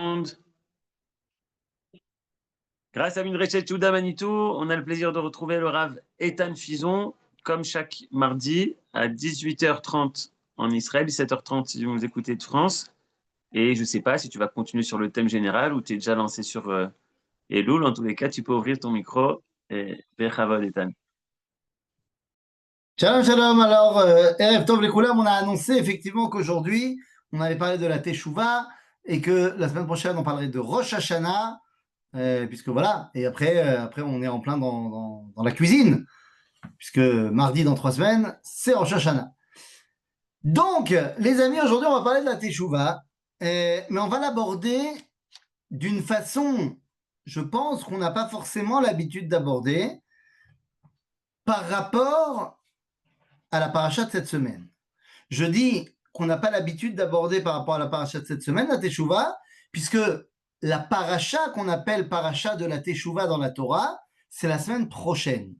monde. Grâce à Midreshet Yehuda Manitou, on a le plaisir de retrouver le Rav Eitan Fison, comme chaque mardi, à 18h30 en Israël, 17h30 si vous nous écoutez de France. Et je ne sais pas si tu vas continuer sur le thème général ou tu es déjà lancé sur Elul. En tous les cas, tu peux ouvrir ton micro. Et Bechavod Eitan. Shalom, shalom. Alors, Erev Tov Lekoulam, on a annoncé effectivement qu'aujourd'hui, on allait parler de la Teshuvah et que la semaine prochaine, on parlerait de Rosh Hashanah, puisque voilà. Et après, on est en plein dans la cuisine, puisque mardi dans 3 semaines, c'est Rosh Hashanah. Donc, les amis, aujourd'hui, on va parler de la Teshuvah, mais on va l'aborder d'une façon, je pense, qu'on n'a pas forcément l'habitude d'aborder par rapport à la paracha de cette semaine. Je dis qu'on n'a pas l'habitude d'aborder par rapport à la paracha de cette semaine, la Teshuvah, puisque la paracha qu'on appelle paracha de la Teshuvah dans la Torah, c'est la semaine prochaine.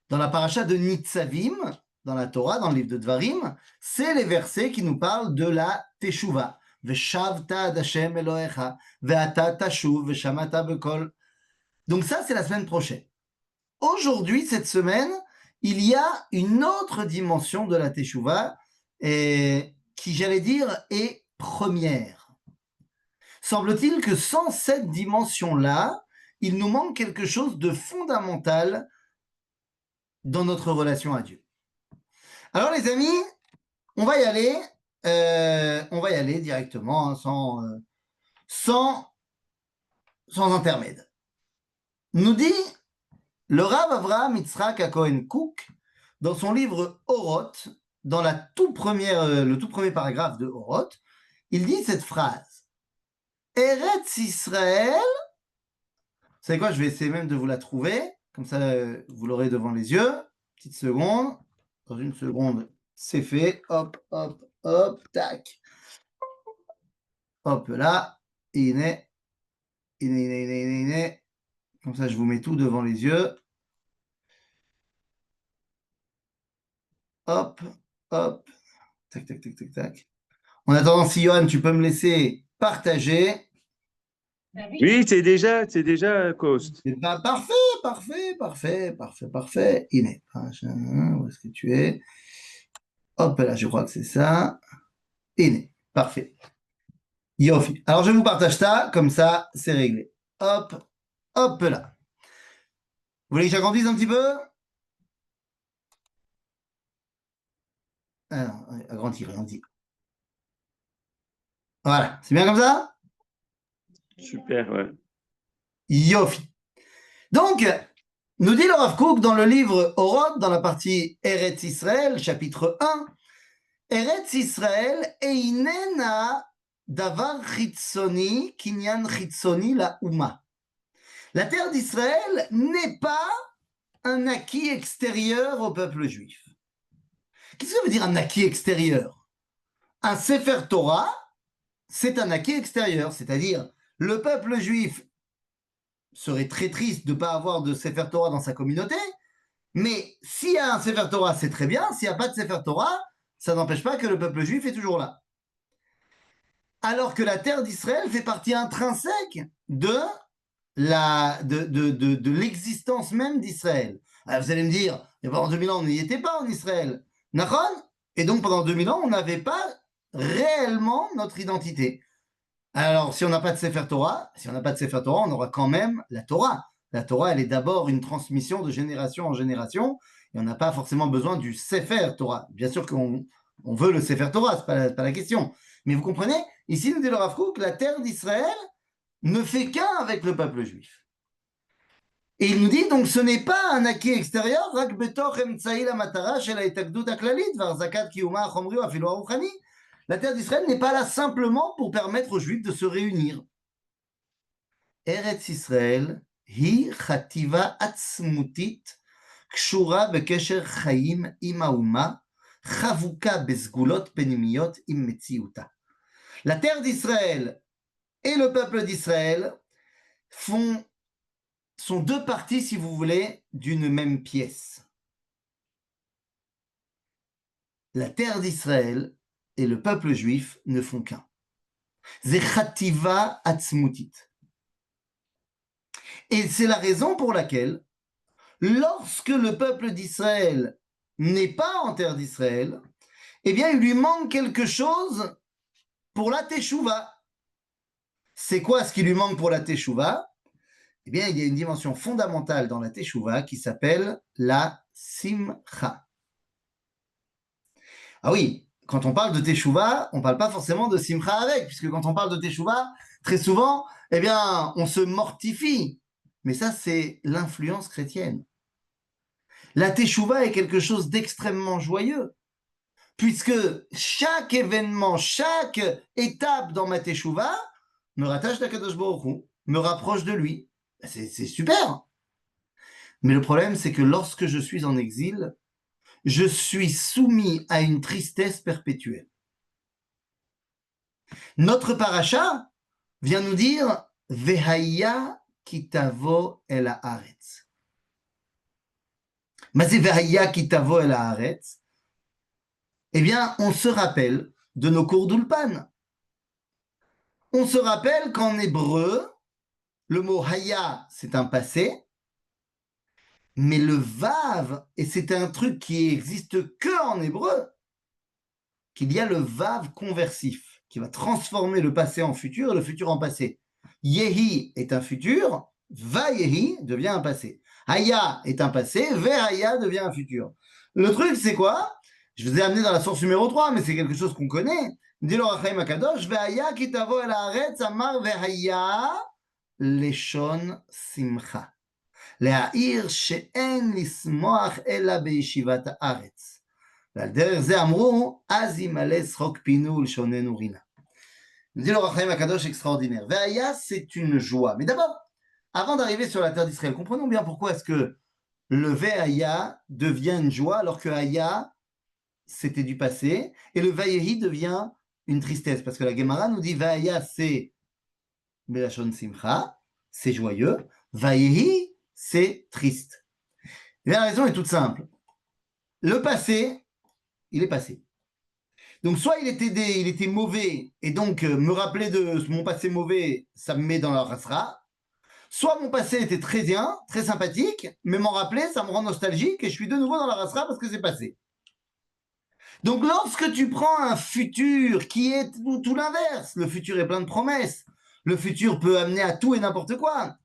Dans la paracha de Nitzavim, dans la Torah, dans le livre de Dvarim, c'est les versets qui nous parlent de la Teshuvah. Veshavta ad Hashem Elohecha, ve'ata tashuv, veshamata bekol. Donc ça, c'est la semaine prochaine. Aujourd'hui, cette semaine, il y a une autre dimension de la Teshuvah qui, j'allais dire, est première. Semble-t-il que sans cette dimension-là, il nous manque quelque chose de fondamental dans notre relation à Dieu. Alors les amis, on va y aller directement, hein, sans intermède. Nous dit le Rav Avraham Yitzhak HaKohen Kook, dans son livre Oroth, dans le tout premier paragraphe de Oroth, il dit cette phrase. Eretz Israël, vous savez quoi, je vais essayer même de vous la trouver, comme ça vous l'aurez devant les yeux. Petite seconde, dans une seconde, c'est fait. Hop, hop, hop, tac. Hop là, iné. Comme ça, je vous mets tout devant les yeux. Hop, hop, tac, tac, tac, tac, tac. En attendant, si Johan, tu peux me laisser partager. Oui, c'est déjà Coast. Eh ben, parfait, parfait, parfait, parfait, parfait. Iné. Où est-ce que tu es? Hop là, je crois que c'est ça. Iné. Parfait. Yofi. Alors, je vous partage ça, comme ça, c'est réglé. Hop, hop là. Vous voulez que j'agrandisse un petit peu? Ah non, agrandis, agrandis. Voilà, c'est bien comme ça? Super, ouais. Yofi. Donc, nous dit le Rav Kook dans le livre Oroth, dans la partie Eretz Israël, chapitre 1, Eretz Israël einena davar chitzoni kinyan chitzoni la Uma. La terre d'Israël n'est pas un acquis extérieur au peuple juif. Qu'est-ce que ça veut dire un acquis extérieur? Un Sefer Torah, c'est un acquis extérieur, c'est-à-dire le peuple juif serait très triste de ne pas avoir de Sefer Torah dans sa communauté, mais s'il y a un Sefer Torah, c'est très bien. S'il n'y a pas de Sefer Torah, ça n'empêche pas que le peuple juif est toujours là. Alors que la terre d'Israël fait partie intrinsèque de l'existence même d'Israël. Alors vous allez me dire, pendant 2000 ans, on n'y était pas en Israël. Nachon? Et donc pendant 2000 ans, on n'avait pas réellement notre identité. Alors, si on n'a pas de Sefer Torah, on aura quand même la Torah. La Torah, elle est d'abord une transmission de génération en génération, et on n'a pas forcément besoin du Sefer Torah. Bien sûr qu'on veut le Sefer Torah, c'est pas la question. Mais vous comprenez, ici, nous dit le Rav Kook, la terre d'Israël ne fait qu'un avec le peuple juif. Et il nous dit, donc, ce n'est pas un acquis extérieur, rak betoch emtsaï la matara shel ha'itagdut haklalit, varzakat kiyuma hachomri ou afilo haruchani. La terre d'Israël n'est pas là simplement pour permettre aux Juifs de se réunir. Eretz Israël, hi chativa atzmutit, kshura bekesher chaim im hauma, chavuka bezgulot penimiyot im metziuta. La terre d'Israël et le peuple d'Israël sont deux parties, si vous voulez, d'une même pièce. La terre d'Israël et le peuple juif ne font qu'un. Ze chativa atzmutit. Et c'est la raison pour laquelle, lorsque le peuple d'Israël n'est pas en terre d'Israël, eh bien, il lui manque quelque chose pour la Teshuvah. C'est quoi ce qui lui manque pour la Teshuvah? Eh bien, il y a une dimension fondamentale dans la Teshuvah qui s'appelle la Simcha. Ah oui, quand on parle de Teshuvah, on ne parle pas forcément de Simcha avec, puisque quand on parle de Teshuvah, très souvent, eh bien, on se mortifie. Mais ça, c'est l'influence chrétienne. La Teshuvah est quelque chose d'extrêmement joyeux, puisque chaque événement, chaque étape dans ma Teshuvah me rattache d'Akadosh Baruch Hu, me rapproche de lui. C'est super. Mais le problème, c'est que lorsque je suis en exil, je suis soumis à une tristesse perpétuelle. Notre paracha vient nous dire Vehaya kitavo el haaretz. Mais c'est Vehaya kitavo el haaretz. Eh bien, on se rappelle de nos cours d'Ulpan. On se rappelle qu'en hébreu, le mot haya, c'est un passé, mais le vav, et c'est un truc qui existe que en hébreu, qu'il y a le vav conversif, qui va transformer le passé en futur et le futur en passé. Yehi est un futur, va yehi devient un passé. Haya est un passé, ve haya devient un futur. Le truc, c'est quoi? Je vous ai amené dans la source numéro 3, mais c'est quelque chose qu'on connaît. Dit le Rachaim Akadosh, ve haya ki tavo el haaretz amar ve haya leshon simcha. להעיר שאין לשמוח אלא בישיבת הארץ. ועל דרך זה אמרו, אז ימלא שחוק פינו ולשוננו רינה. Nous dit le Rachaim Akadosh extraordinaire. Ve'aya, c'est une joie. Mais d'abord, avant d'arriver sur la terre d'Israël, comprenons bien pourquoi est-ce que le Ve'aya devient une joie alors que Haya, c'était du passé, et le Vayehi devient une tristesse. Parce que la Gemara nous dit Ve'aya, c'est Belashon Simcha, c'est joyeux. Vayehi, c'est triste. Et la raison est toute simple. Le passé, il est passé. Donc, soit il était mauvais, et donc me rappeler de mon passé mauvais, ça me met dans la rasra. Soit mon passé était très bien, très sympathique, mais m'en rappeler, ça me rend nostalgique, et je suis de nouveau dans la rasra parce que c'est passé. Donc, lorsque tu prends un futur qui est tout l'inverse, le futur est plein de promesses, le futur peut amener à tout et n'importe quoi.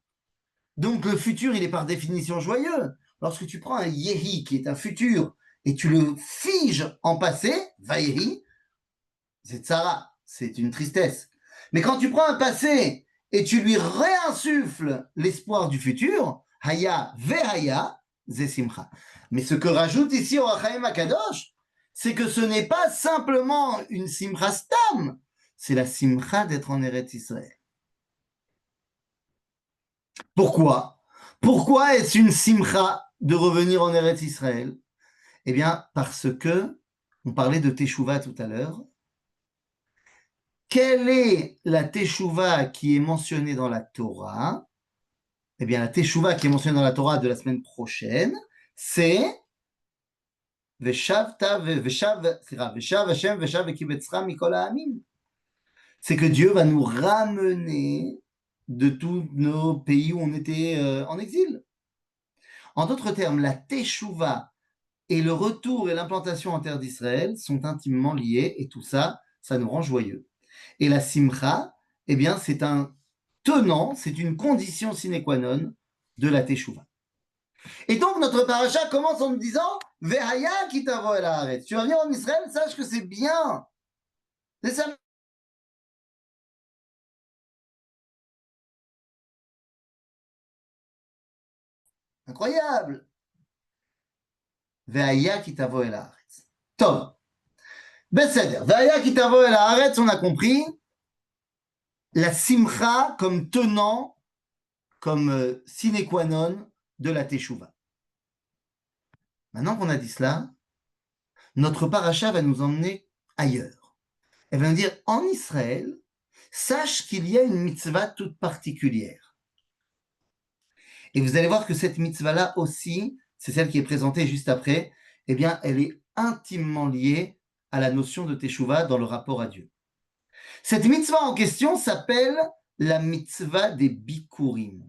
Donc, le futur, il est par définition joyeux. Lorsque tu prends un yehi, qui est un futur, et tu le figes en passé, vayehi, c'est tsara, c'est une tristesse. Mais quand tu prends un passé et tu lui réinsuffles l'espoir du futur, haya vehaya, zesimcha. Mais ce que rajoute ici au Rachaim Akadosh, c'est que ce n'est pas simplement une simcha stam, c'est la simcha d'être en Eretz Israël. Pourquoi? Pourquoi est-ce une simcha de revenir en Eretz Israël? Eh bien, parce que, on parlait de Teshuvah tout à l'heure, quelle est la Teshuvah qui est mentionnée dans la Torah? Eh bien, la Teshuvah qui est mentionnée dans la Torah de la semaine prochaine, c'est Veshav Hashem Veshav Ekibetzra Mikol Ha'amim. C'est que Dieu va nous ramener de tous nos pays où on était en exil. En d'autres termes, la Teshuvah et le retour et l'implantation en terre d'Israël sont intimement liés, et tout ça, ça nous rend joyeux. Et la simcha, eh bien, c'est un tenant, c'est une condition sine qua non de la teshuva. Et donc, notre paracha commence en nous disant Vehaya kitavo el haaretz. Tu vas venir en Israël, sache que c'est bien. C'est ça. Incroyable. Vehaya kitavo el haaretz. Tov. Beseder. Vehaya kitavo el haaretz, on a compris. La simcha comme tenant, comme sine qua non de la teshuva. Maintenant qu'on a dit cela, notre paracha va nous emmener ailleurs. Elle va nous dire, en Israël, sache qu'il y a une mitzvah toute particulière. Et vous allez voir que cette mitzvah-là aussi, c'est celle qui est présentée juste après, eh bien, elle est intimement liée à la notion de teshuva dans le rapport à Dieu. Cette mitzvah en question s'appelle la mitzvah des bikurim.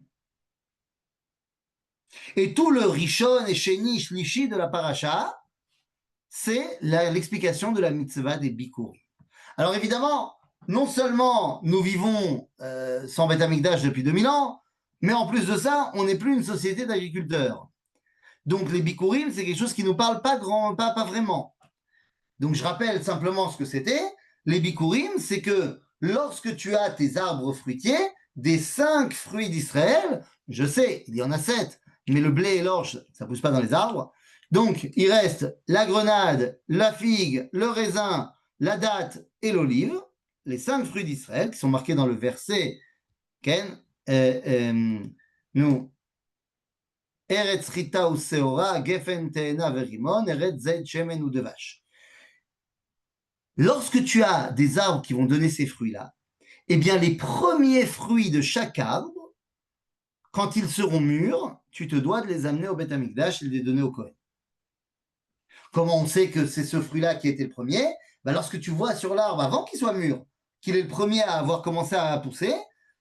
Et tout le Rishon et Sheni, Shlishi de la paracha, c'est l'explication de la mitzvah des bikurim. Alors évidemment, non seulement nous vivons sans Beth Amikdash depuis 2000 ans, mais en plus de ça, on n'est plus une société d'agriculteurs. Donc les bikurim, c'est quelque chose qui ne nous parle pas vraiment. Donc je rappelle simplement ce que c'était. Les bikurim, c'est que lorsque tu as tes arbres fruitiers, des 5 fruits d'Israël, je sais, il y en a 7, mais le blé et l'orge, ça ne pousse pas dans les arbres. Donc il reste la grenade, la figue, le raisin, la date et l'olive, les 5 fruits d'Israël qui sont marqués dans le verset Ken, nous, Eretz Chita ou Seora, Gefen Teena Verimon, Eretz Zed Shemen ou Devash. Lorsque tu as des arbres qui vont donner ces fruits-là, eh bien, les premiers fruits de chaque arbre, quand ils seront mûrs, tu te dois de les amener au Beth Amikdash et de les donner au Kohen. Comment on sait que c'est ce fruit-là qui était le premier? Lorsque tu vois sur l'arbre, avant qu'il soit mûr, qu'il est le premier à avoir commencé à pousser,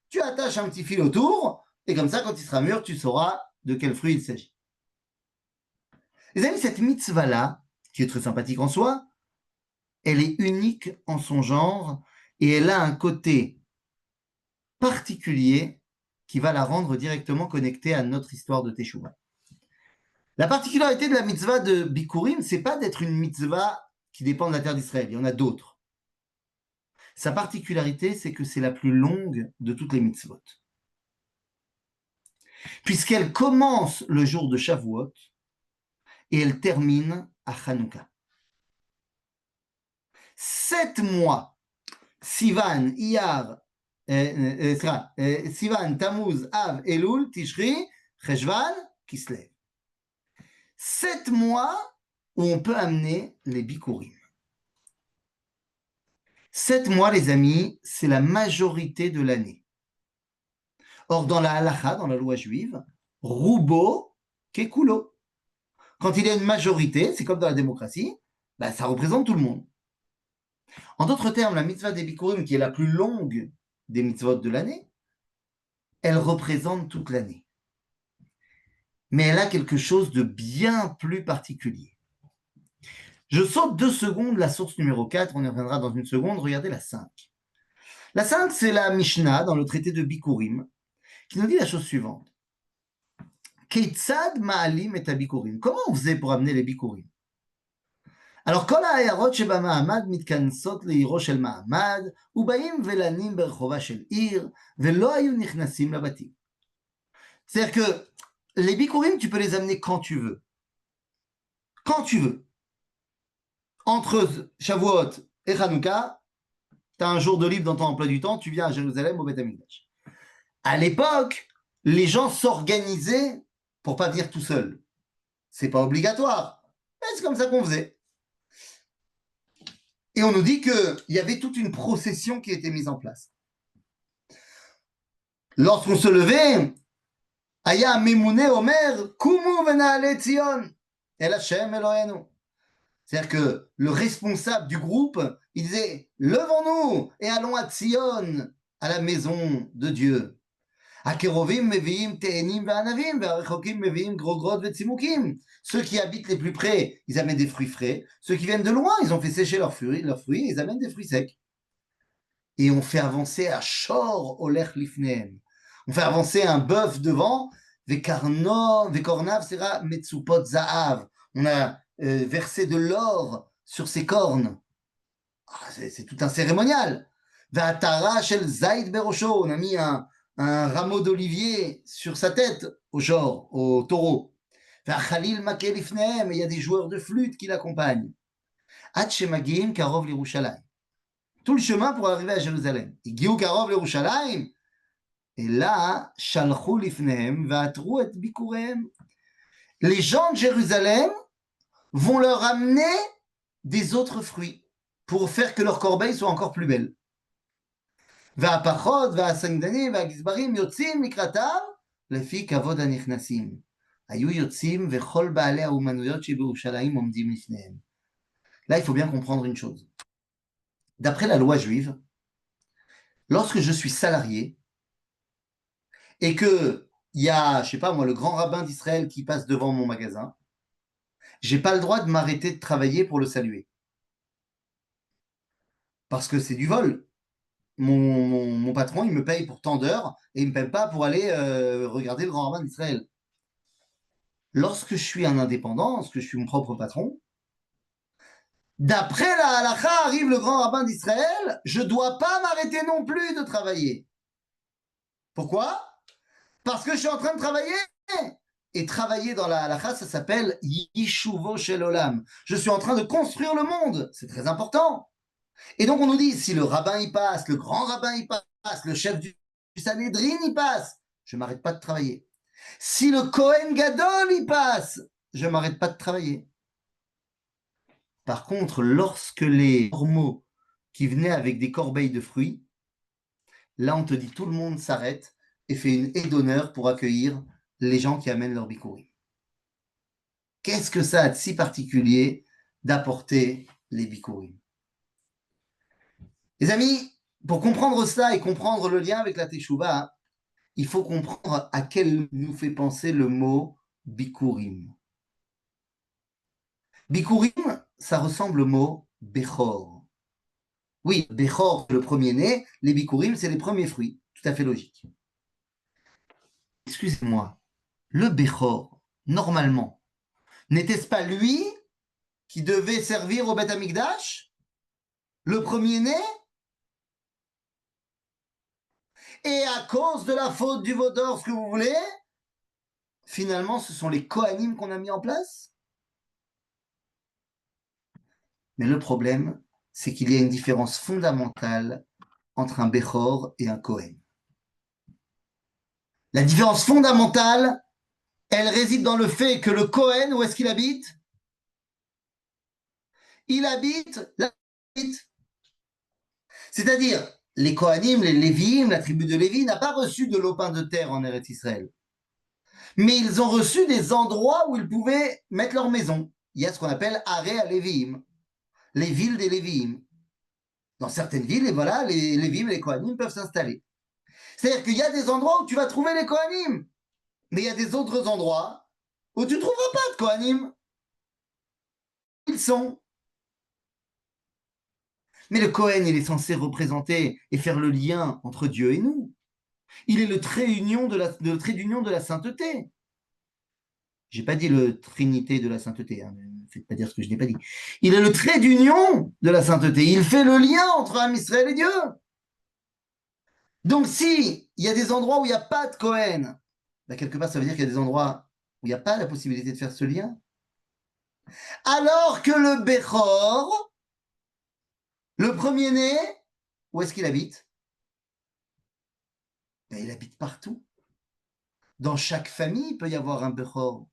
tu attaches un petit fil autour, et comme ça, quand il sera mûr, tu sauras de quel fruit il s'agit. Les amis, cette mitzvah-là, qui est très sympathique en soi, elle est unique en son genre, et elle a un côté particulier qui va la rendre directement connectée à notre histoire de Teshuvah. La particularité de la mitzvah de Bikurim, c'est pas d'être une mitzvah qui dépend de la terre d'Israël, il y en a d'autres. Sa particularité, c'est que c'est la plus longue de toutes les mitzvot. Puisqu'elle commence le jour de Shavuot et elle termine à Hanouka. 7 mois, Sivan, Iyar, Sivan, Tammuz, Av, Elul, Tishri, Cheshvan, Kislev. 7 mois où on peut amener les bikurim. 7 mois, les amis, c'est la majorité de l'année. Or, dans la halakha, dans la loi juive, rubo kekulo. Quand il y a une majorité, c'est comme dans la démocratie, ça représente tout le monde. En d'autres termes, la mitzvah des bikurim, qui est la plus longue des mitzvot de l'année, elle représente toute l'année. Mais elle a quelque chose de bien plus particulier. Je saute 2 secondes la source numéro 4, on y reviendra dans une seconde, regardez la 5. La 5, c'est la Mishnah dans le traité de Bikurim, qui nous dit la chose suivante. Keitzad ma'alim et bikurim. Comment on faisait pour amener les bikurim? Alors, kol ha'ayarot sheba ma'amad mitkansot le'iro shel ma'amad, ubaim velanim berchova shel ir, velo hayu nichnasim labatim. C'est-à-dire que les bikurim, tu peux les amener quand tu veux. Quand tu veux. Entre Shavuot et Hanouka, tu as un jour de libre dans ton emploi du temps, tu viens à Jérusalem au Beth Amikdash. À l'époque, les gens s'organisaient pour pas venir tout seul. C'est pas obligatoire, mais c'est comme ça qu'on faisait. Et on nous dit qu'il y avait toute une procession qui était mise en place. Lorsqu'on se levait, Aya Memouné Omer, Kumu Venale Tzion, El Hashem Elohenu. C'est-à-dire que le responsable du groupe, il disait, levons-nous et allons à Tzion, à la maison de Dieu. Ceux qui habitent les plus près, ils amènent des fruits frais. Ceux qui viennent de loin, ils ont fait sécher leurs fruits, ils amènent des fruits secs. Et on fait avancer à Shor Olech Lifneem. On fait avancer un bœuf devant, Vekornav sera Metsupot Zaav. On a versé de l'or sur ses cornes. C'est tout un cérémonial. Vatara Shel Zaid Berosho. On a mis un rameau d'olivier sur sa tête, au taureau. Et il y a des joueurs de flûte qui l'accompagnent. Tout le chemin pour arriver à Jérusalem. Et là, les gens de Jérusalem vont leur amener des autres fruits pour faire que leur corbeille soit encore plus belle. והפחות והסנגדנים והגזברים יוצאים לקראתם לפי כבוד הנכנסים. היו יוצאים וכל בעלי האומנויות שבירושלים עומדים לפניהם. Là, il faut bien comprendre une chose. D'après la loi juive, Lorsque je suis salarié et que il y a, je sais pas moi, le grand rabbin d'Israël qui passe devant mon magasin, j'ai pas le droit de m'arrêter de travailler pour le saluer. Parce que c'est du vol. Mon patron, il me paye pour tant d'heures et il me paye pas pour aller regarder le grand rabbin d'Israël. Lorsque je suis un indépendant, lorsque je suis mon propre patron, d'après la halakha, arrive le grand rabbin d'Israël, je dois pas m'arrêter non plus de travailler. Pourquoi? Parce que je suis en train de travailler. Et travailler dans la halakha, ça s'appelle Yishuvo Shel Olam. Je suis en train de construire le monde. C'est très important. Et donc, on nous dit, si le rabbin y passe, le grand rabbin y passe, le chef du Sanhédrin y passe, je ne m'arrête pas de travailler. Si le Kohen Gadol y passe, je ne m'arrête pas de travailler. Par contre, lorsque les normaux qui venaient avec des corbeilles de fruits, là, on te dit, tout le monde s'arrête et fait une haie d'honneur pour accueillir les gens qui amènent leur bikurim. Qu'est-ce que ça a de si particulier d'apporter les bikurim? Les amis, pour comprendre ça et comprendre le lien avec la Teshuvah, il faut comprendre à quel nous fait penser le mot bikurim. Bikurim, ça ressemble au mot bechor. Oui, bechor, le premier-né, les bikurim, c'est les premiers fruits. Tout à fait logique. Excusez-moi, le bechor, normalement, n'était-ce pas lui qui devait servir au Beth Amikdash? Le premier-né? Et à cause de la faute du vaudor, ce que vous voulez, finalement, ce sont les Kohanim qu'on a mis en place. Mais le problème, c'est qu'il y a une différence fondamentale entre un Bechor et un Kohen. La différence fondamentale, elle réside dans le fait que le Kohen, où est-ce qu'il habite? Il habite la C'est-à-dire, les Kohanim, les Lévi'im, la tribu de Lévi n'a pas reçu de lopin de terre en Eretz Israël. Mais ils ont reçu des endroits où ils pouvaient mettre leur maison. Il y a ce qu'on appelle Aré à Lévi'im, les villes des Lévi'im. Dans certaines villes, et voilà, les Lévi'im et les Kohanim peuvent s'installer. C'est-à-dire qu'il y a des endroits où tu vas trouver les Kohanim, mais il y a des autres endroits où tu ne trouveras pas de Kohanim. Ils sont. Mais le Kohen, il est censé représenter et faire le lien entre Dieu et nous. Il est le trait d'union de la sainteté. Je n'ai pas dit le trinité de la sainteté, hein, ne faites pas dire ce que je n'ai pas dit. Il est le trait d'union de la sainteté. Il fait le lien entre Am Israël et Dieu. Donc, si il y a des endroits où il n'y a pas de Kohen, ben, quelque part, ça veut dire qu'il y a des endroits où il n'y a pas la possibilité de faire ce lien. Alors que le Bechor, le premier-né, où est-ce qu'il habite? Ben, il habite partout. Dans chaque famille, il peut y avoir un Bechor.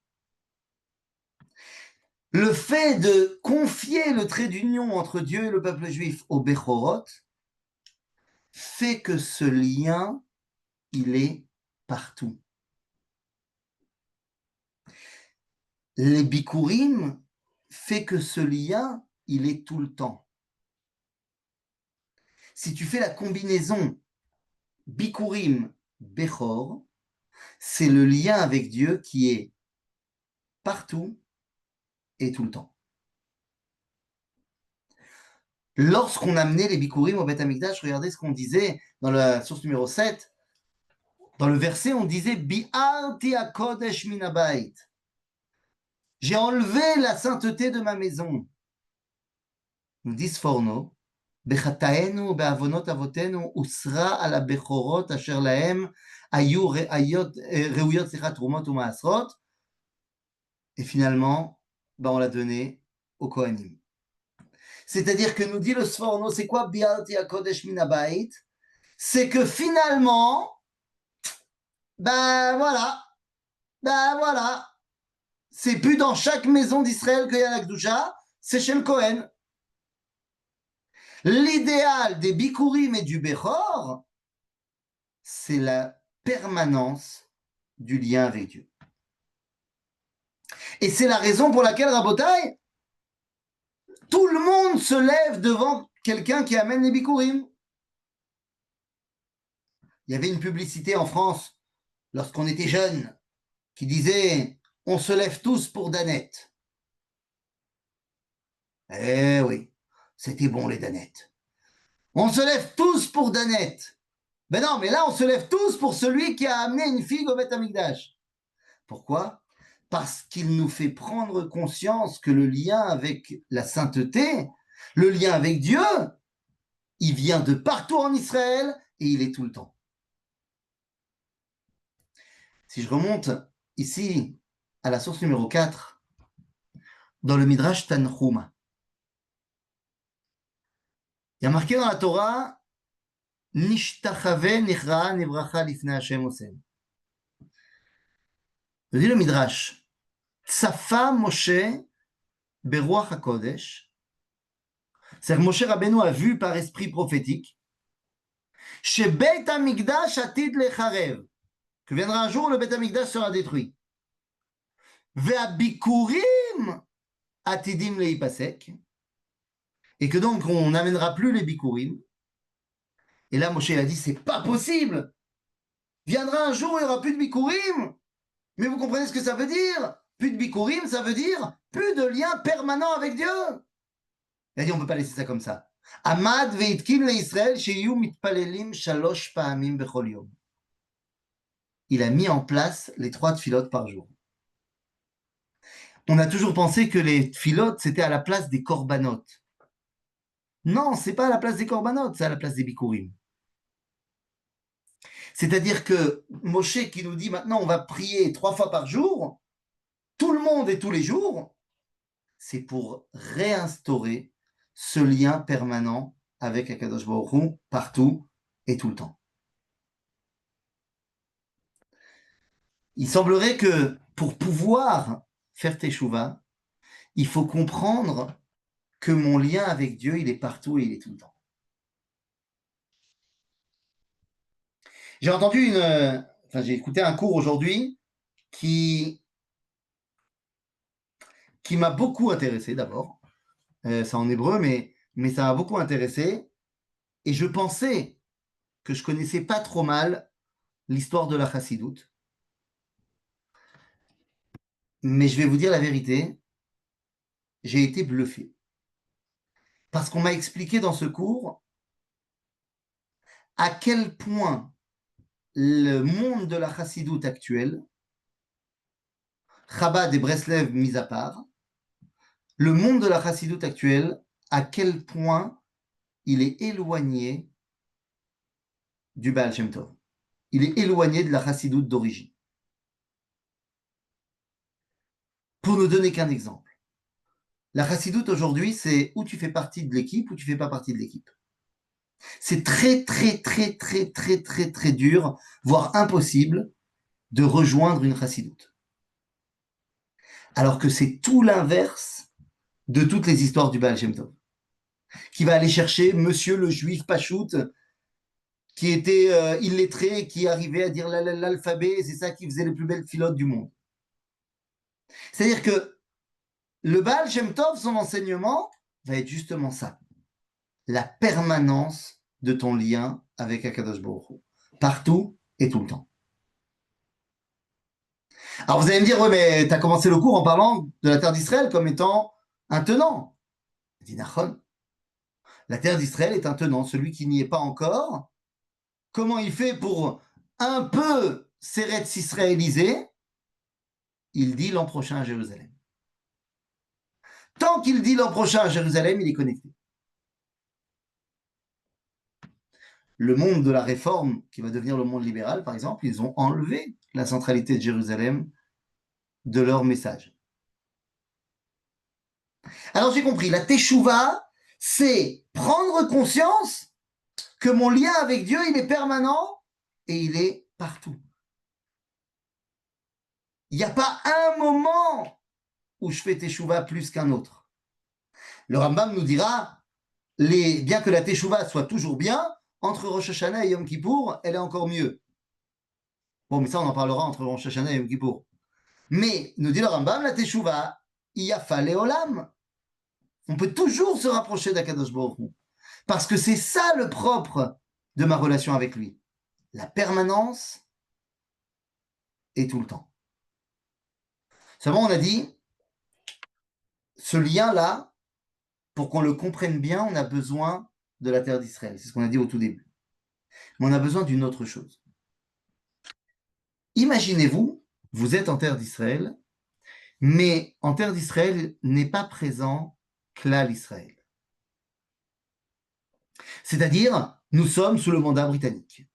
Le fait de confier le trait d'union entre Dieu et le peuple juif au Bechorot fait que ce lien, il est partout. Les Bikurim fait que ce lien, il est tout le temps. Si tu fais la combinaison Bikurim, Bechor, c'est le lien avec Dieu qui est partout et tout le temps. Lorsqu'on amenait les Bikurim au Beth Amikdash, regardez ce qu'on disait dans la source numéro 7. Dans le verset, on disait Bi'arti HaKodesh min habayit. J'ai enlevé la sainteté de ma maison. Nous dit Sforno, Bechataenu be'avonot avotenu usra ala bechorot asher lahem ayu reuyot trumot u'maasrot. Et finalement, ben on l'a donné au Kohanim. C'est-à-dire que nous dit le Sforno, c'est quoi Bi'arti HaKodesh min habayit? C'est que finalement, ben voilà, c'est plus dans chaque maison d'Israël qu'il y a la Kedusha, c'est chez le Kohen. L'idéal des Bikurim et du Bechor, c'est la permanence du lien avec Dieu. Et c'est la raison pour laquelle, Rabotai, tout le monde se lève devant quelqu'un qui amène les Bikurim. il y avait une publicité en France, lorsqu'on était jeune, qui disait « On se lève tous pour Danette ». Eh oui, c'était bon les Danettes. On se lève tous pour Danette. Ben non, mais là, on se lève tous pour celui qui a amené une figue au Beth Amikdash. Pourquoi? Parce qu'il nous fait prendre conscience que le lien avec la sainteté, le lien avec Dieu, il vient de partout en Israël et il est tout le temps. Si je remonte ici à la source numéro 4, dans le Midrash Tanhuma, il y a marqué dans la Torah Nishtachave nichra nevracha lifnei Hashem osem. Je dis le Midrash Tsafa Moshe beruach hakodesh. C'est-à-dire que Moshe Rabbeinu a vu par esprit prophétique chez Beit Hamikdash atid lecharev, que viendra un jour où le Beit Hamikdash sera détruit. Ve'abikurim atidim leipasek, et que donc on n'amènera plus les bikurim. Et là, Moshe a dit, c'est pas possible. Viendra un jour où il n'y aura plus de bikurim. Mais vous comprenez ce que ça veut dire? Plus de bikurim, ça veut dire plus de lien permanent avec Dieu. Il a dit, on ne peut pas laisser ça comme ça. Amad veitkin le Israël sheyu mitpalelim shalosh pa'amim bechol yom. Il a mis en place les 3 tfilotes par jour. On a toujours pensé que les tfilotes, c'était à la place des korbanot. Non, c'est pas à la place des korbanot, c'est à la place des bikurim. C'est-à-dire que Moshe qui nous dit maintenant on va prier 3 fois par jour, tout le monde et tous les jours, c'est pour réinstaurer ce lien permanent avec Akadosh Baruch Hu partout et tout le temps. Il semblerait que pour pouvoir faire Teshuvah, il faut comprendre que mon lien avec Dieu, il est partout et il est tout le temps. J'ai écouté un cours aujourd'hui qui m'a beaucoup intéressé d'abord. C'est en hébreu, mais ça m'a beaucoup intéressé. Et je pensais que je connaissais pas trop mal l'histoire de la chassidoute. Mais je vais vous dire la vérité, j'ai été bluffé. Parce qu'on m'a expliqué dans ce cours à quel point le monde de la chassidoute actuelle, Chabad et Breslev mis à part, le monde de la chassidoute actuelle, à quel point il est éloigné du Baal Shem Tov. Il est éloigné de la chassidoute d'origine. Pour ne donner qu'un exemple, la chassidoute aujourd'hui, c'est où tu fais partie de l'équipe ou tu fais pas partie de l'équipe. C'est très, très, très, très, très, très, très dur, voire impossible, de rejoindre une chassidoute. Alors que c'est tout l'inverse de toutes les histoires du Baal Shem Tov, qui va aller chercher monsieur le juif Pachout, qui était illettré, qui arrivait à dire l'alphabet, et c'est ça qui faisait les plus belles filotes du monde. C'est-à-dire que le Baal Shem Tov, son enseignement, va être justement ça. La permanence de ton lien avec Akadosh Baruch Hu. Partout et tout le temps. Alors vous allez me dire, ouais, mais tu as commencé le cours en parlant de la terre d'Israël comme étant un tenant. Je dis, Nachon, la terre d'Israël est un tenant. Celui qui n'y est pas encore, comment il fait pour un peu s'éretz israéliser? Il dit l'an prochain à Jérusalem. Tant qu'il dit l'an prochain à Jérusalem, il est connecté. Le monde de la réforme, qui va devenir le monde libéral, par exemple, ils ont enlevé la centralité de Jérusalem de leur message. Alors j'ai compris, la teshuva, c'est prendre conscience que mon lien avec Dieu, il est permanent et il est partout. Il n'y a pas un moment où je fais teshuva plus qu'un autre. Le Rambam nous dira, bien que la teshuva soit toujours bien, entre Rosh Hashanah et Yom Kippour, elle est encore mieux. Bon, mais ça, on en parlera entre Rosh Hashanah et Yom Kippour. Mais, nous dit le Rambam, la teshuva, yafa leolam. On peut toujours se rapprocher d'Akadosh Baruch Hu. Parce que c'est ça le propre de ma relation avec lui. la permanence et tout le temps. Seulement, on a dit, ce lien-là, pour qu'on le comprenne bien, on a besoin de la terre d'Israël. C'est ce qu'on a dit au tout début. Mais on a besoin d'une autre chose. Imaginez-vous, vous êtes en terre d'Israël, mais en terre d'Israël n'est pas présent Klal Israël. C'est-à-dire, nous sommes sous le mandat britannique,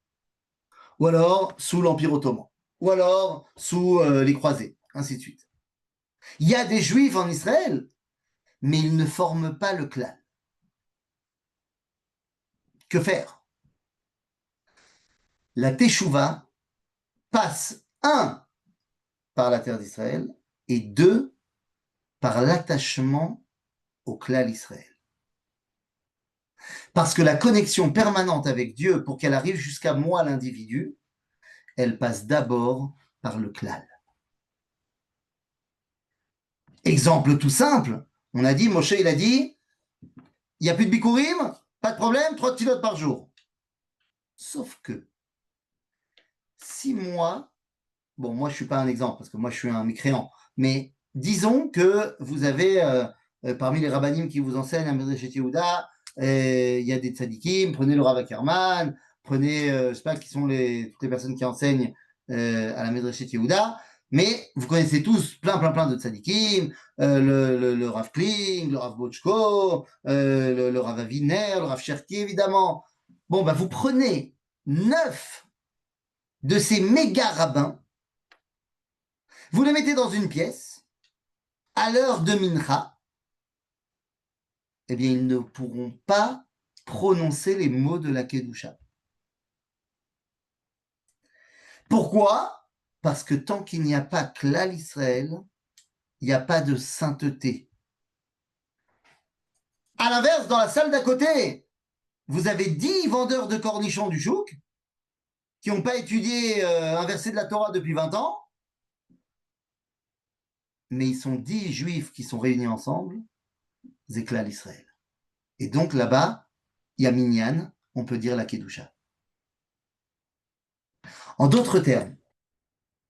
ou alors sous l'Empire ottoman, ou alors sous les croisés, ainsi de suite. Il y a des juifs en Israël, mais ils ne forment pas le clan. Que faire? La Teshuvah passe, un, par la terre d'Israël, et deux, par l'attachement au clan Israël. Parce que la connexion permanente avec Dieu, pour qu'elle arrive jusqu'à moi, l'individu, elle passe d'abord par le klal. Exemple tout simple, on a dit, Moshe, il a dit, il n'y a plus de bikurim, pas de problème, 3 tfilotes par jour. Sauf que, si moi, bon, moi je ne suis pas un exemple, parce que moi je suis un mécréant, mais disons que vous avez, parmi les rabbinim qui vous enseignent à Medreshet Yehuda, il y a des tzadikim, prenez le Rav Ackerman, prenez, je ne sais pas qui sont toutes les personnes qui enseignent à la Medreshet Yehuda, mais vous connaissez tous plein de tzadikim, le Rav Kling, le Rav Bochko, le Rav Aviner, le Rav Cherki, évidemment. Bon, bah, vous prenez 9 de ces méga rabbins, vous les mettez dans une pièce, à l'heure de Mincha, eh bien, ils ne pourront pas prononcer les mots de la Kedusha. Pourquoi? Parce que tant qu'il n'y a pas Klal Israël, il n'y a pas de sainteté. À l'inverse, dans la salle d'à côté, vous avez 10 vendeurs de cornichons du chouk qui n'ont pas étudié un verset de la Torah depuis 20 ans, mais ils sont 10 juifs qui sont réunis ensemble, c'est Klal Israël. Et donc là-bas, il y a Minyan, on peut dire la Kedusha. En d'autres termes,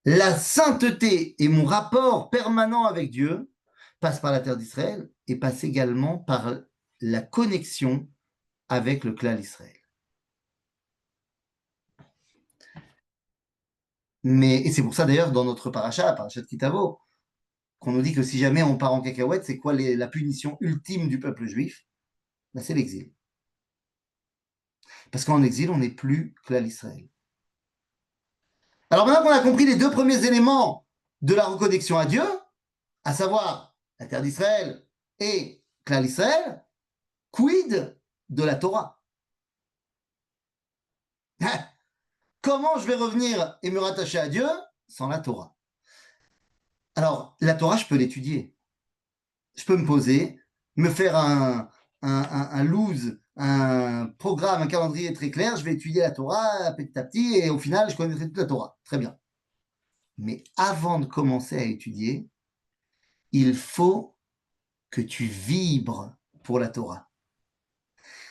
la sainteté et mon rapport permanent avec Dieu passe par la terre d'Israël et passe également par la connexion avec le clan Israël. Et c'est pour ça d'ailleurs dans notre paracha de Kitavo, qu'on nous dit que si jamais on part en cacahuète, c'est quoi la punition ultime du peuple juif? Ben, c'est l'exil. Parce qu'en exil, on n'est plus clan Israël. Alors maintenant qu'on a compris les 2 premiers éléments de la reconnexion à Dieu, à savoir la terre d'Israël et clan Israël, quid de la Torah? Comment je vais revenir et me rattacher à Dieu sans la Torah? Alors, la Torah, je peux l'étudier. Je peux me poser, me faire un loose, un programme, un calendrier très clair. Je vais étudier la Torah petit à petit et au final, je connaîtrai toute la Torah. Très bien. Mais avant de commencer à étudier, il faut que tu vibres pour la Torah.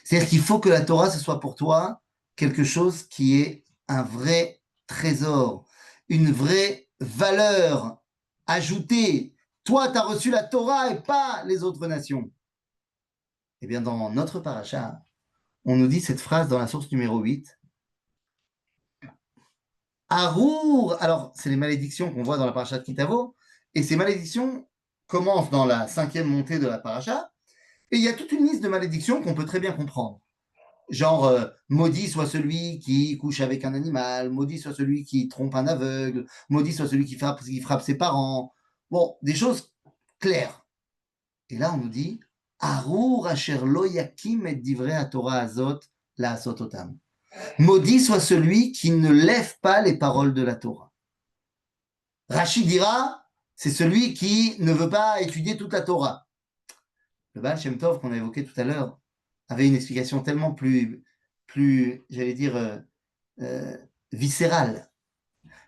C'est-à-dire qu'il faut que la Torah, ce soit pour toi quelque chose qui est un vrai trésor, une vraie valeur ajoutée. Toi, tu as reçu la Torah et pas les autres nations. Eh bien, dans notre paracha, on nous dit cette phrase dans la source numéro 8. Arour, alors c'est les malédictions qu'on voit dans la paracha de Kitavo, et ces malédictions commencent dans la 5e montée de la paracha, et il y a toute une liste de malédictions qu'on peut très bien comprendre. Genre, maudit soit celui qui couche avec un animal, maudit soit celui qui trompe un aveugle, maudit soit celui qui frappe ses parents. Bon, des choses claires. Et là, on nous dit, Arour asher lo yakim et divrei haTorah azot la asot otam. Maudit soit celui qui ne lève pas les paroles de la Torah. Rashi dira, c'est celui qui ne veut pas étudier toute la Torah. Le Baal Shem Tov qu'on a évoqué tout à l'heure avait une explication tellement plus j'allais dire, viscérale.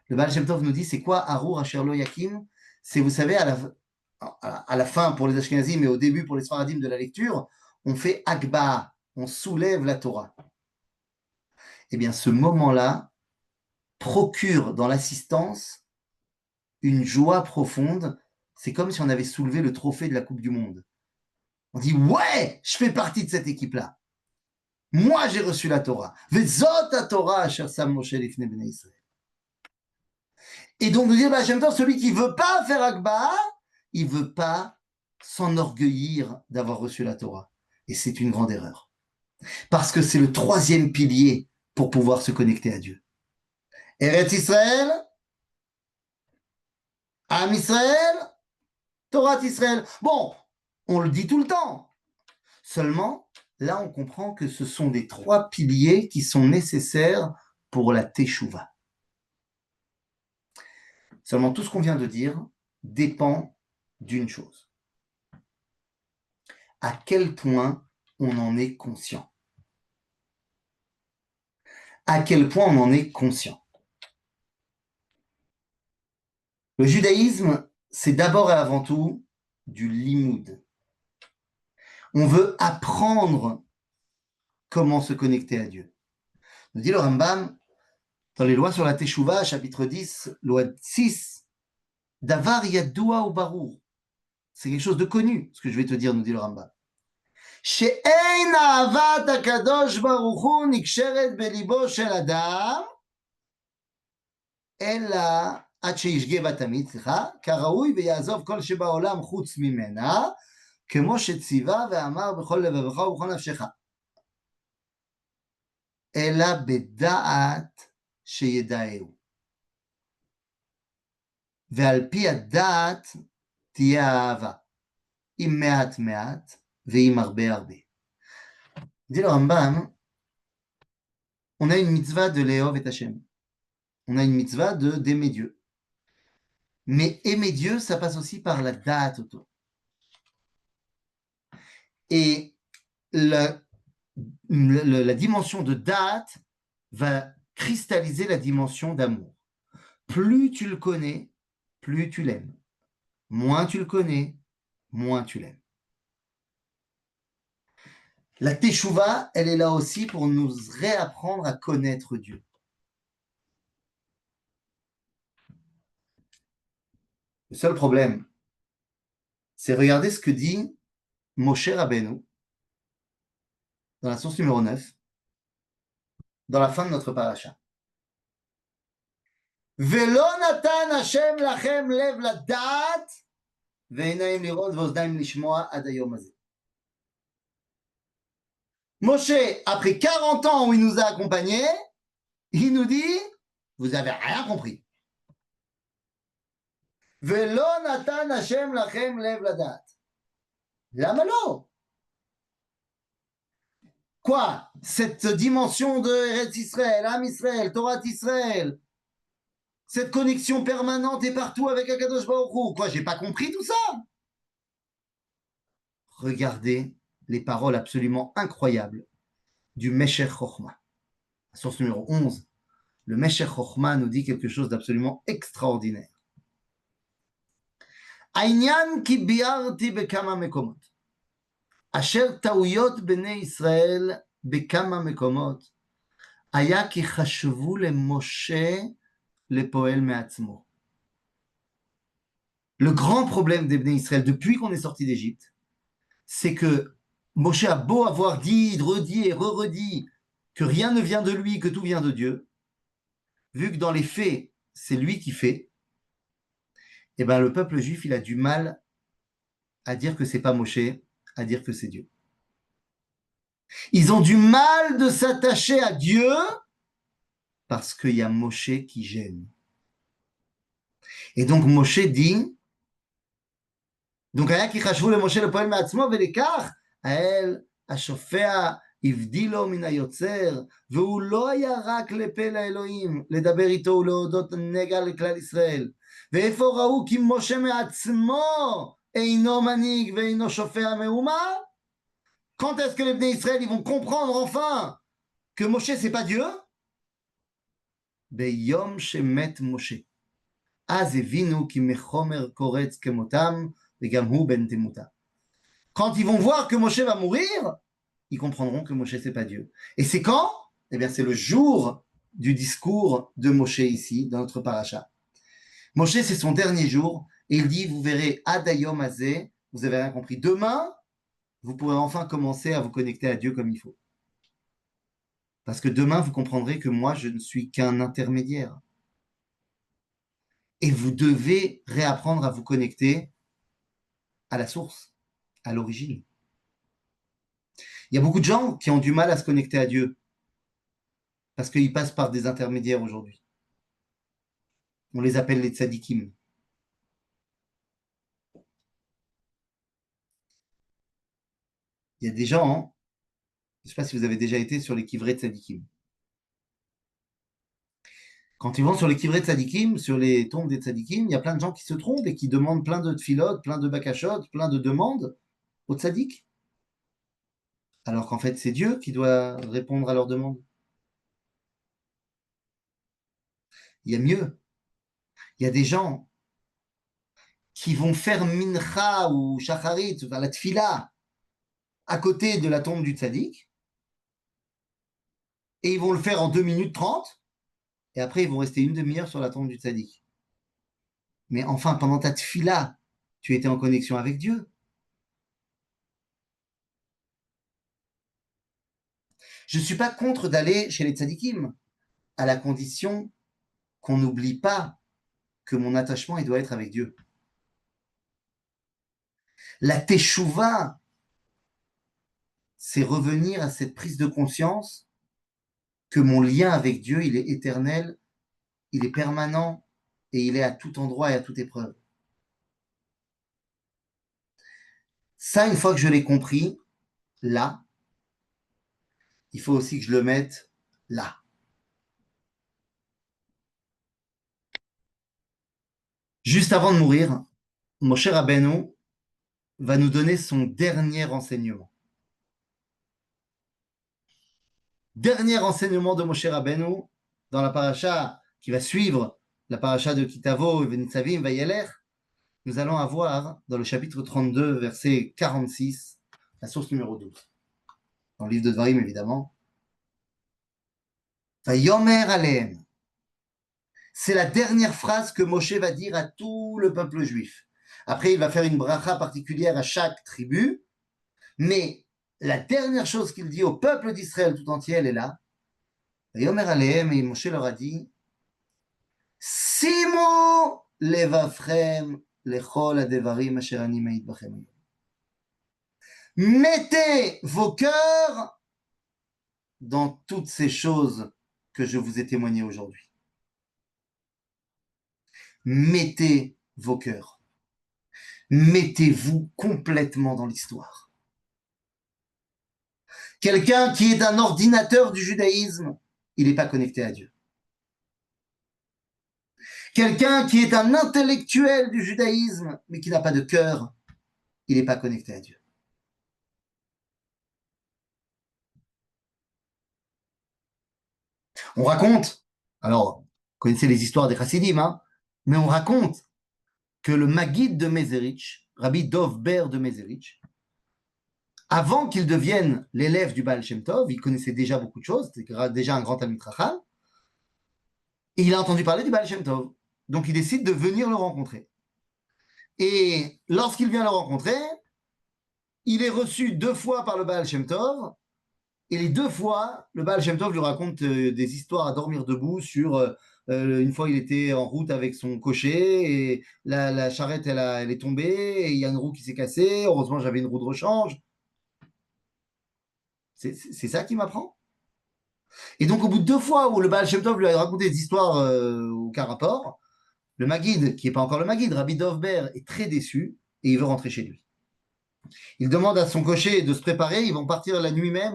Le Baal Shem Tov nous dit, c'est quoi Arour asher lo yakim? C'est, vous savez, à la fin pour les Ashkenazim et au début pour les Sfaradim de la lecture, on fait Akba, on soulève la Torah. Eh bien, ce moment-là, procure dans l'assistance une joie profonde. C'est comme si on avait soulevé le trophée de la Coupe du Monde. On dit, ouais, je fais partie de cette équipe-là. Moi, j'ai reçu la Torah. Vezot Torah, cher Sam Moshe Lifnei Bnei Israël. Et donc, nous dit, bah, j'aime bien celui qui ne veut pas faire Akba, il ne veut pas s'enorgueillir d'avoir reçu la Torah. Et c'est une grande erreur. Parce que c'est le troisième pilier pour pouvoir se connecter à Dieu. Eretz Israël, Am Israël, Torah Israël. Bon, on le dit tout le temps. Seulement, là, on comprend que ce sont des trois piliers qui sont nécessaires pour la Teshuvah. Seulement, tout ce qu'on vient de dire dépend d'une chose. À quel point on en est conscient. À quel point on en est conscient. Le judaïsme, c'est d'abord et avant tout du limoud. On veut apprendre comment se connecter à Dieu. Nous dit le Rambam, dans les lois sur la Teshuvah, chapitre 10, loi 6, Davar Yadoua ou Barour. C'est quelque chose de connu, ce que je vais te dire, nous dit le Rambam. שאין אהבת הקדוש ברוך הוא נקשרת בליבו של אדם, אלא עד שישגה בה תמיד, כראוי ויעזוב כל שבעולם חוץ ממנה, כמו שציווה ואמר בכל לבבך ובכל נפשך. אלא בדעת שידעהו. ועל פי הדעת תהיה האהבה, עם מעט מעט, ועם הרבה הרבה. Dit le Rambam, on a une mitzvah de Léov et Hachem. On a une mitzvah d'aimer Dieu. Mais aimer Dieu, ça passe aussi par la date auto. Et la dimension de date va cristalliser la dimension d'amour. Plus tu le connais, plus tu l'aimes. Moins tu le connais, moins tu l'aimes. La Teshuvah, elle est là aussi pour nous réapprendre à connaître Dieu. Le seul problème, c'est regarder ce que dit Moshe Rabbeinu dans la source numéro 9, dans la fin de notre paracha. Velo natan Hashem lachem lev ladat ve'einaim lirot ve'oznaim lishmoa ad hayom hazeh. Moshe, après 40 ans où il nous a accompagnés, il nous dit, vous n'avez rien compris. Velo natan Hashem lachem lev ladat. Lama lo? Quoi? Cette dimension de Eretz Israël, Am Israël, Torah Israël, cette connexion permanente et partout avec Akadosh Baruch Hu. Quoi, j'ai pas compris tout ça? Regardez les paroles absolument incroyables du Meshech Chochma. Source numéro 11. Le Meshech Chochma nous dit quelque chose d'absolument extraordinaire. Aïnyan ki biarti bekama mekomot. Asher taouyot bnei Israël bekama mekomot. Aya ki chashvu le Moshe le poel me'atzmo. Le grand problème des Bnei Israël depuis qu'on est sorti d'Égypte, c'est que Moshe a beau avoir dit, redit et re-redit que rien ne vient de lui, que tout vient de Dieu, vu que dans les faits, c'est lui qui fait, et ben le peuple juif, il a du mal à dire que c'est pas Moshe, à dire que c'est Dieu. Ils ont du mal de s'attacher à Dieu parce qu'il y a Moshe qui gêne. Et donc Moshe dit, donc היה כי חשבו למשה לפועל מעצמו ולכך האל השופע הבדילו מן היוצר, והוא לא היה רק לפה לאלוהים לדבר איתו ולהודות נגע לכלל ישראל. ואיפה ראו כי משה מעצמו אינו מנהיג ואינו שופע מהומה? Quand est-ce que les Bnei Israël ils vont comprendre enfin que Moshe c'est pas Dieu? ביום שמת משה. אז הבינו כי מחומר קורץ כמותם וגם הוא בן תמותה. Quand ils vont voir que Moshe va mourir, ils comprendront que Moshe c'est pas Dieu. Et c'est quand? Eh bien c'est le jour du discours de Moshe ici, dans notre paracha. Moshe, c'est son dernier jour, et il dit, vous verrez, Adayom Azeh, vous avez rien compris. Demain, vous pourrez enfin commencer à vous connecter à Dieu comme il faut. Parce que demain, vous comprendrez que moi, je ne suis qu'un intermédiaire. Et vous devez réapprendre à vous connecter à la source, à l'origine. Il y a beaucoup de gens qui ont du mal à se connecter à Dieu parce qu'ils passent par des intermédiaires aujourd'hui. On les appelle les tzadikim. Il y a des gens, hein, je ne sais pas si vous avez déjà été sur les kivrei tzadikim. Quand ils vont sur les kivrei tzadikim, sur les tombes des tzadikim, il y a plein de gens qui se trompent et qui demandent plein de tfilotes, plein de bakashot, plein de demandes aux tzadik. Alors qu'en fait, c'est Dieu qui doit répondre à leurs demandes. Il y a mieux. Il y a des gens qui vont faire mincha ou shacharit, la tfila, à côté de la tombe du tzaddik, et ils vont le faire en 2 minutes 30, et après ils vont rester une demi-heure sur la tombe du tzaddik. Mais enfin, pendant ta tfila, tu étais en connexion avec Dieu. Je ne suis pas contre d'aller chez les tzaddikim, à la condition qu'on n'oublie pas que mon attachement, il doit être avec Dieu. La teshuva, c'est revenir à cette prise de conscience que mon lien avec Dieu, il est éternel, il est permanent, et il est à tout endroit et à toute épreuve. Ça, une fois que je l'ai compris, là, il faut aussi que je le mette là. Juste avant de mourir, Moshe Rabbeinu va nous donner son dernier enseignement. Dernier enseignement de Moshe Rabbeinu dans la paracha qui va suivre la paracha de Kitavo, Venitzavim, Vayelech. Nous allons avoir dans le chapitre 32, verset 46, la source numéro 12. Dans le livre de Dvarim, évidemment. Vayomer Aleem. C'est la dernière phrase que Moshe va dire à tout le peuple juif. Après, il va faire une bracha particulière à chaque tribu, mais la dernière chose qu'il dit au peuple d'Israël tout entier, elle est là. Vayomer Aleem, et Moshe leur a dit, Simo levavchem lechol adevarim asher ani meid bachem. Mettez vos cœurs dans toutes ces choses que je vous ai témoignées aujourd'hui. Mettez vos cœurs. Mettez-vous complètement dans l'histoire. Quelqu'un qui est un ordinateur du judaïsme, il n'est pas connecté à Dieu. Quelqu'un qui est un intellectuel du judaïsme, mais qui n'a pas de cœur, il n'est pas connecté à Dieu. On raconte, alors, vous connaissez les histoires des chassidim, hein, mais on raconte que le Maguid de Mézerich, Rabbi Dov Ber de Mézerich, avant qu'il devienne l'élève du Baal Shem Tov, il connaissait déjà beaucoup de choses, c'était déjà un grand Talmid Chacham, et il a entendu parler du Baal Shem Tov. Donc il décide de venir le rencontrer. Et lorsqu'il vient le rencontrer, il est reçu 2 fois par le Baal Shem Tov, et les 2 fois, le Baal Shem Tov lui raconte des histoires à dormir debout sur une fois il était en route avec son cocher, et la charrette elle est tombée, et il y a une roue qui s'est cassée, heureusement j'avais une roue de rechange. C'est ça qui m'apprend. Et donc, au bout de 2 fois où le Baal Shem Tov lui a raconté des histoires aucun rapport, le Maguid, qui n'est pas encore le Maguid, Rabbi Dovber, est très déçu et il veut rentrer chez lui. Il demande à son cocher de se préparer, ils vont partir la nuit même.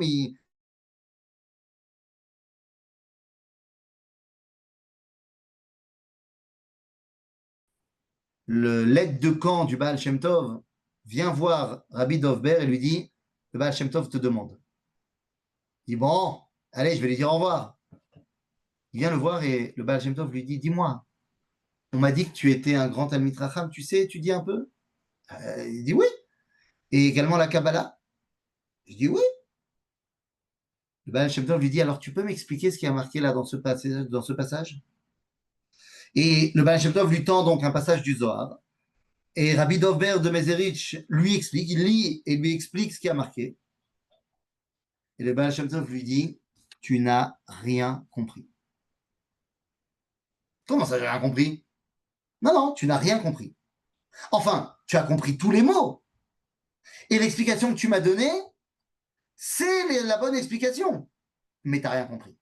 Le l'aide de camp du Baal Shem Tov vient voir Rabbi Dovber et lui dit, le Baal Shem Tov te demande. Il dit, bon, allez, je vais lui dire au revoir. Il vient le voir et le Baal Shem Tov lui dit, dis-moi, on m'a dit que tu étais un grand Talmid Chacham, tu sais étudier un peu? Il dit oui. Et également la Kabbalah? Je dis oui. Le Baal Shem Tov lui dit, alors tu peux m'expliquer ce qui a marqué là dans ce passage? Et le Baal Shem Tov lui tend donc un passage du Zohar. Et Rabbi Dovber de Mezerich lui explique, il lit et lui explique ce qui a marqué. Et le Baal Shem Tov lui dit, tu n'as rien compris. Comment ça, j'ai rien compris? Non, non, tu n'as rien compris. Enfin, tu as compris tous les mots. Et l'explication que tu m'as donnée, c'est la bonne explication. Mais tu n'as rien compris.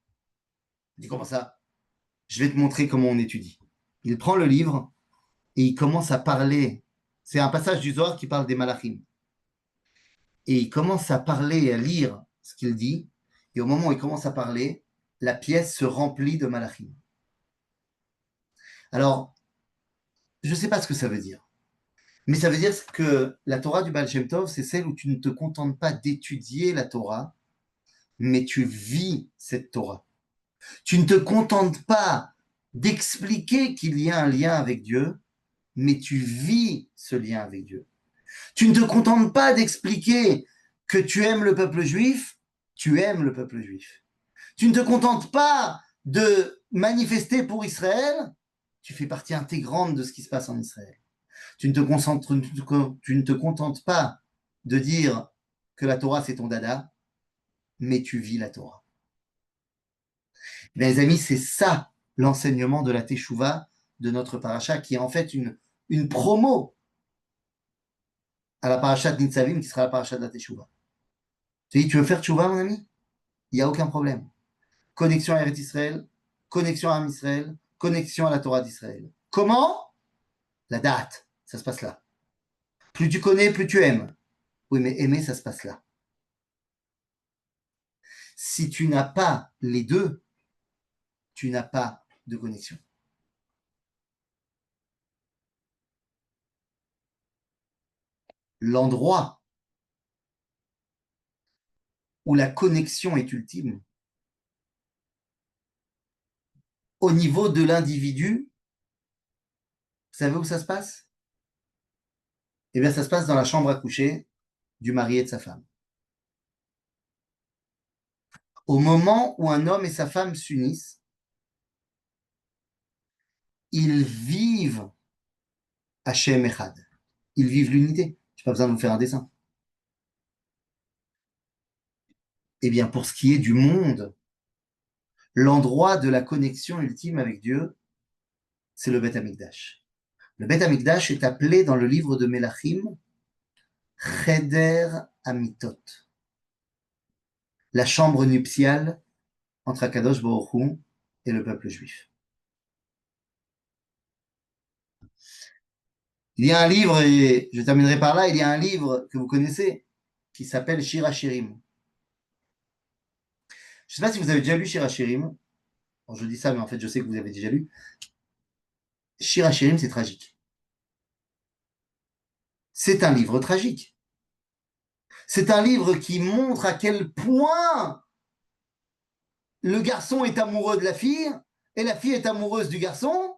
Il dit, comment ça? Je vais te montrer comment on étudie. Il prend le livre et il commence à parler. C'est un passage du Zohar qui parle des malachim. Et il commence à parler et à lire ce qu'il dit. Et au moment où il commence à parler, la pièce se remplit de malachim. Alors, je ne sais pas ce que ça veut dire. Mais ça veut dire que la Torah du Baal Shem Tov, c'est celle où tu ne te contentes pas d'étudier la Torah, mais tu vis cette Torah. Tu ne te contentes pas d'expliquer qu'il y a un lien avec Dieu, mais tu vis ce lien avec Dieu. Tu ne te contentes pas d'expliquer que tu aimes le peuple juif, tu aimes le peuple juif. Tu ne te contentes pas de manifester pour Israël, tu fais partie intégrante de ce qui se passe en Israël. Tu ne te contentes pas de dire que la Torah c'est ton dada, mais tu vis la Torah. Les amis, c'est ça l'enseignement de la Teshuvah de notre paracha, qui est en fait une promo à la paracha de Nitzavim, qui sera la paracha de la Teshuvah. Tu veux faire Teshuvah, mon ami? Il n'y a aucun problème. Connexion à Eretz Israël, connexion à Am Israël, connexion à la Torah d'Israël. Comment? La date, ça se passe là. Plus tu connais, plus tu aimes. Oui, mais aimer, ça se passe là. Si tu n'as pas les deux, tu n'as pas de connexion. L'endroit où la connexion est ultime, au niveau de l'individu, vous savez où ça se passe? Eh bien, ça se passe dans la chambre à coucher du mari et de sa femme. Au moment où un homme et sa femme s'unissent, ils vivent Hashem Echad. Ils vivent l'unité. Je n'ai pas besoin de vous faire un dessin. Eh bien, pour ce qui est du monde, l'endroit de la connexion ultime avec Dieu, c'est le Beth Amikdash. Le Beth Amikdash est appelé dans le livre de Melachim Cheder Amitot, la chambre nuptiale entre Akadosh Baruch Hu et le peuple juif. Il y a un livre, et je terminerai par là, il y a un livre que vous connaissez qui s'appelle Shir HaShirim. Je ne sais pas si vous avez déjà lu Shir HaShirim. Bon, je dis ça, mais en fait, je sais que vous avez déjà lu. Shir HaShirim, c'est tragique. C'est un livre tragique. C'est un livre qui montre à quel point le garçon est amoureux de la fille et la fille est amoureuse du garçon.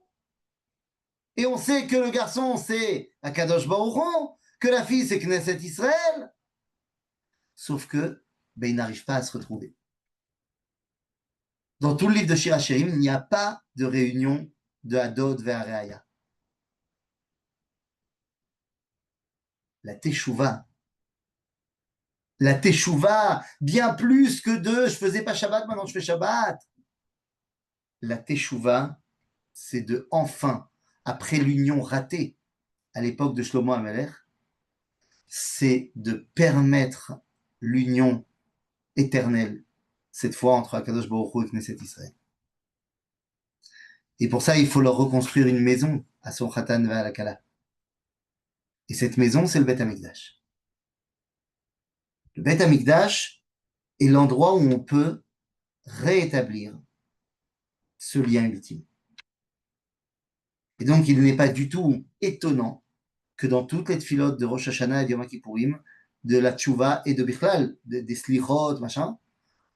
Et on sait que le garçon, c'est Akadosh Baruch Hu, que la fille, c'est Knesset Israël. Sauf que, ben, ils n'arrivent pas à se retrouver. Dans tout le livre de Shir HaShirim, il n'y a pas de réunion de Hadod vers Reaya. La Teshuvah, bien plus que de je faisais pas Shabbat, maintenant je fais Shabbat. La Teshuvah, c'est de enfin, après l'union ratée à l'époque de Shlomo HaMelech, c'est de permettre l'union éternelle, cette fois entre Akadosh Baruch Hu et Knesset Israël. Et pour ça, il faut leur reconstruire une maison à son Khatan Ve'alakala. Et cette maison, c'est le Beth Amikdash. Le Beth Amikdash est l'endroit où on peut réétablir ce lien ultime. Et donc, il n'est pas du tout étonnant que dans toutes les tfilotes de Rosh Hashanah et de Yom Kippourim, de la Tchouva et de Bichlal, des Slichot, machin,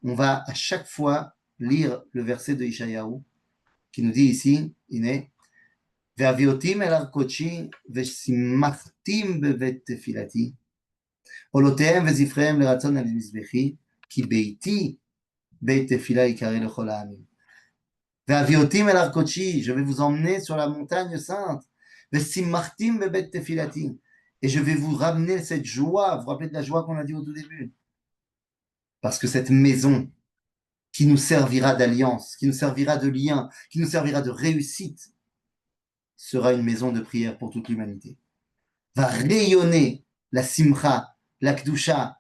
on va à chaque fois lire le verset de Ishayahu qui nous dit ici, Iné, Ve'aviotim el arkochi ve'simachtim bevet tefilati, עולותיהם וזפריהם לרצון על מזבחי, כי ביתי Beit Tefila Ikare Lechol Ha'amim. Ve'aviotim el Har Kodeshi, je vais vous emmener sur la montagne sainte. Ve'simachtim bebet tefilati. Et je vais vous ramener cette joie. Vous vous rappelez de la joie qu'on a dit au tout début? Parce que cette maison qui nous servira d'alliance, qui nous servira de lien, qui nous servira de réussite, sera une maison de prière pour toute l'humanité. Va rayonner la simcha, la kdusha,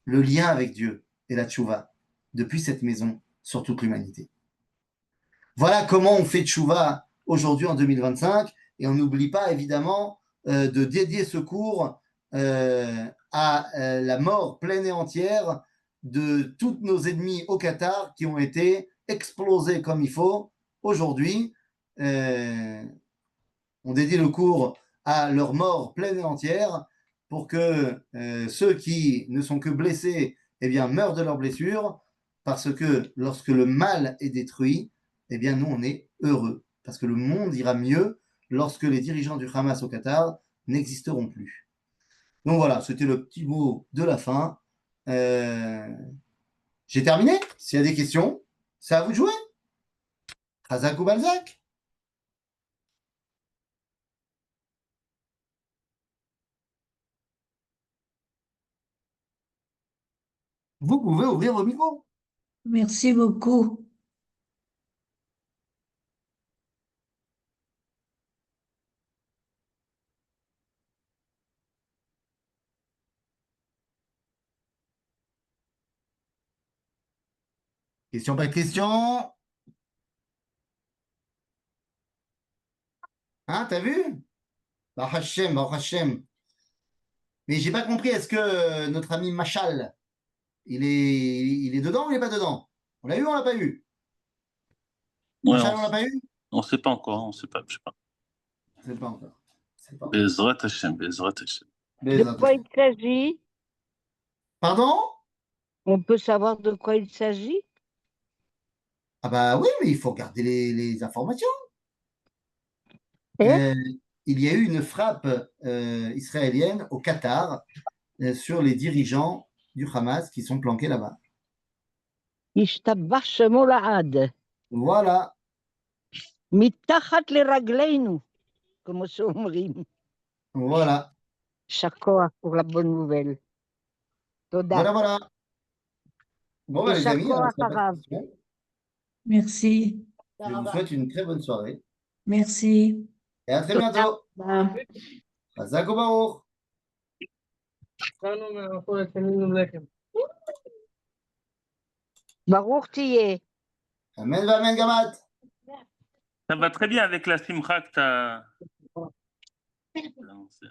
le lien avec Dieu et la tchouva depuis cette maison sur toute l'humanité. Voilà comment on fait tchouva aujourd'hui en 2025 et on n'oublie pas évidemment de dédier ce cours à la mort pleine et entière de tous nos ennemis au Qatar qui ont été explosés comme il faut aujourd'hui. On dédie le cours à leur mort pleine et entière pour que ceux qui ne sont que blessés eh bien, meurent de leurs blessures, parce que lorsque le mal est détruit, eh bien, nous, on est heureux, parce que le monde ira mieux lorsque les dirigeants du Hamas au Qatar n'existeront plus. Donc voilà, c'était le petit mot de la fin. J'ai terminé. S'il y a des questions, c'est à vous de jouer. Razak ou Balzac? Vous pouvez ouvrir vos micros. Merci beaucoup. Question, pas de question. Hein, t'as vu? Baruch Hashem, Baruch Hashem. Mais j'ai pas compris, est-ce que notre ami Machal, il est dedans ou il est pas dedans? On l'a eu ou on l'a pas eu? Ouais, Machal, on l'a pas eu? on ne sait pas encore, on ne sait pas, je sais pas. C'est pas encore. C'est pas encore. Bezrat Hashem, Bezrat Hashem. De quoi il s'agit? Pardon? On peut savoir de quoi il s'agit? Ah bah oui, mais il faut garder les informations. Eh? Il y a eu une frappe israélienne au Qatar sur les dirigeants du Hamas qui sont planqués là-bas. השתבח שמו לעד. Voilà, מתחת לרגלינו, כמו שאומרים. voilà, יישר כוח pour la bonne nouvelle. תודה. voilà, voilà. Bon, bah, les יישר amis, כוח ça passe הרב. la question. Merci. Je vous souhaite une très bonne soirée Merci. et à très bientôt. Bye. Chazak Baruch. ברוך תהיה. Amen, amen, gamat. Ça va très bien avec la simcha que tu as lancée.